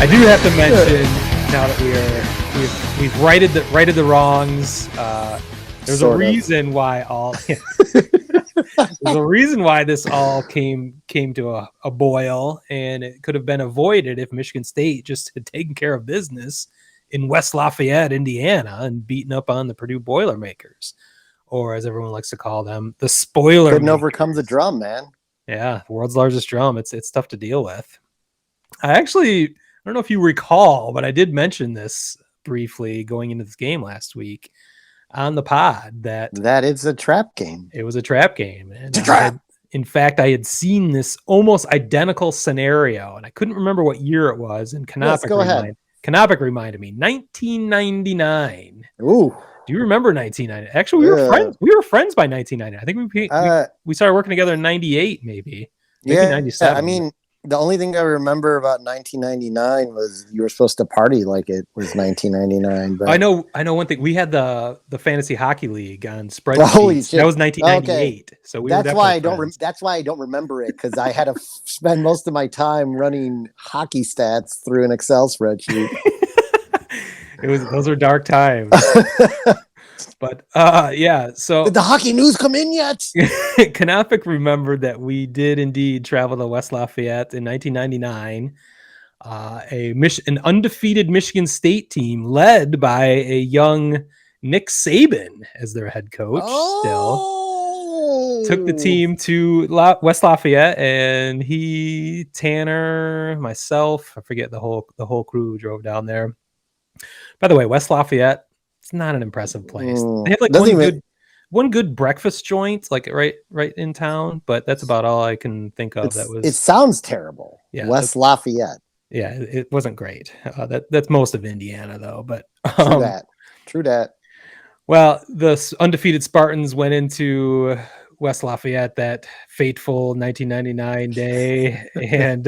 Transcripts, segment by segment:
I do have to mention now that we've righted the wrongs. There's a reason why there's a reason why this all came to a boil, and it could have been avoided if Michigan State just had taken care of business in West Lafayette, Indiana, and beaten up on the Purdue Boilermakers, or as everyone likes to call them, the Spoilermakers. Couldn't overcome the drum, man. Yeah, the world's largest drum. It's tough to deal with. I don't know if you recall, but I did mention this briefly going into this game last week on the pod that it's a trap game. It was a trap game. And it's a trap. In fact, I had seen this almost identical scenario, and I couldn't remember what year it was. And Canopic reminded me, 1999. Ooh. Do you remember 1999? Actually, we were friends. We were friends by 1999. I think we started working together in 98, maybe 97. I mean, the only thing I remember about 1999 was you were supposed to party like it was 1999. But I know one thing. We had the fantasy hockey league on spreadsheets. Holy shit. That was 1998. Okay. So that's why I don't. That's why I don't remember it, because I had to spend most of my time running hockey stats through an Excel spreadsheet. Those are dark times. But yeah, so did the hockey news come in yet? Canopic remembered that we did indeed travel to West Lafayette in 1999. An undefeated Michigan State team led by a young Nick Saban as their head coach. Still took the team to West Lafayette, and Tanner, myself, I forget the whole crew drove down there. By the way, West Lafayette, it's not an impressive place. They have like one good breakfast joint, like right in town, but that's about all I can think of. It sounds terrible. Yeah, West Lafayette. Yeah, it wasn't great. That's most of Indiana, though. But true that. Well, the undefeated Spartans went into West Lafayette that fateful 1999 day, and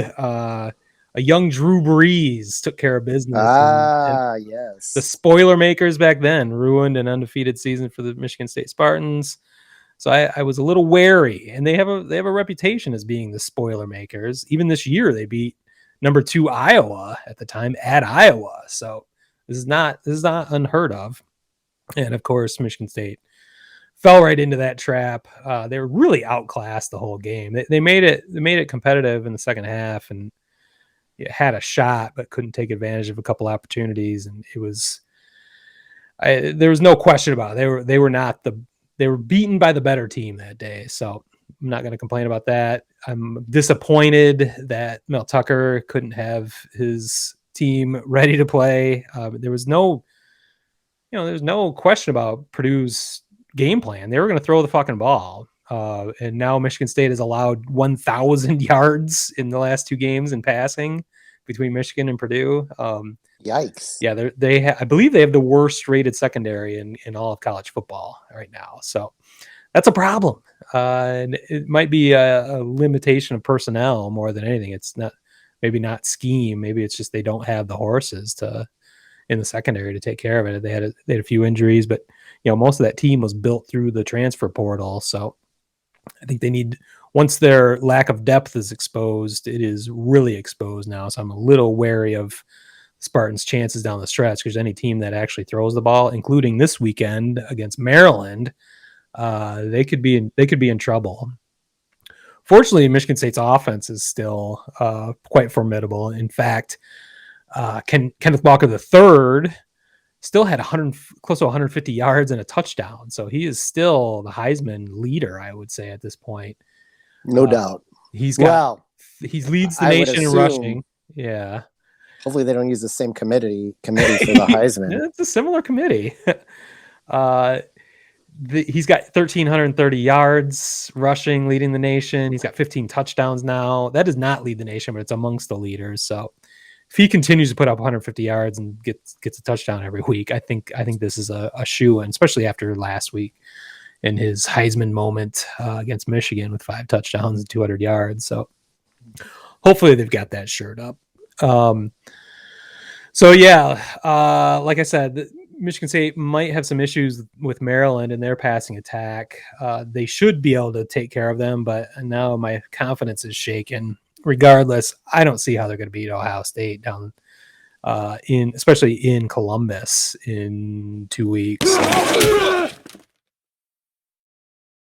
a young Drew Brees took care of business. Yes. The Spoilermakers back then ruined an undefeated season for the Michigan State Spartans. So I was a little wary, and they have a reputation as being the Spoilermakers. Even this year, they beat number 2 Iowa at the time at Iowa. So this is not unheard of. And of course, Michigan State fell right into that trap. They were really outclassed the whole game. They made it competitive in the second half, and had a shot but couldn't take advantage of a couple opportunities, and there was no question about it. They were beaten by the better team that day, so I'm not going to complain about that. I'm disappointed that Mel Tucker couldn't have his team ready to play. There was no question about Purdue's game plan. They were going to throw the fucking ball. And now Michigan State has allowed 1,000 yards in the last 2 games in passing between Michigan and Purdue. Yikes! Yeah, I believe they have the worst rated secondary in all of college football right now. So that's a problem. And it might be a limitation of personnel more than anything. It's maybe not scheme. Maybe it's just they don't have the horses in the secondary to take care of it. They had a few injuries, but most of that team was built through the transfer portal. So I think they need, once their lack of depth is exposed, it is really exposed now. So I'm a little wary of Spartans' chances down the stretch, because any team that actually throws the ball, including this weekend against Maryland, they could be in trouble. Fortunately, Michigan State's offense is still quite formidable. In fact, Kenneth Walker III still had close to 150 yards and a touchdown. So he is still the Heisman leader, I would say, at this point. No doubt. He leads the nation in rushing. Yeah. Hopefully they don't use the same committee for the Heisman. It's a similar committee. He's got 1,330 yards rushing, leading the nation. He's got 15 touchdowns now. That does not lead the nation, but it's amongst the leaders. So if he continues to put up 150 yards and gets a touchdown every week, I think this is a shoo-in, especially after last week in his Heisman moment against Michigan with 5 touchdowns and 200 yards. So hopefully they've got that shirt up. So yeah, like I said, Michigan State might have some issues with Maryland and their passing attack. They should be able to take care of them, but now my confidence is shaken. Regardless, I don't see how they're going to beat Ohio State down especially in Columbus in 2 weeks.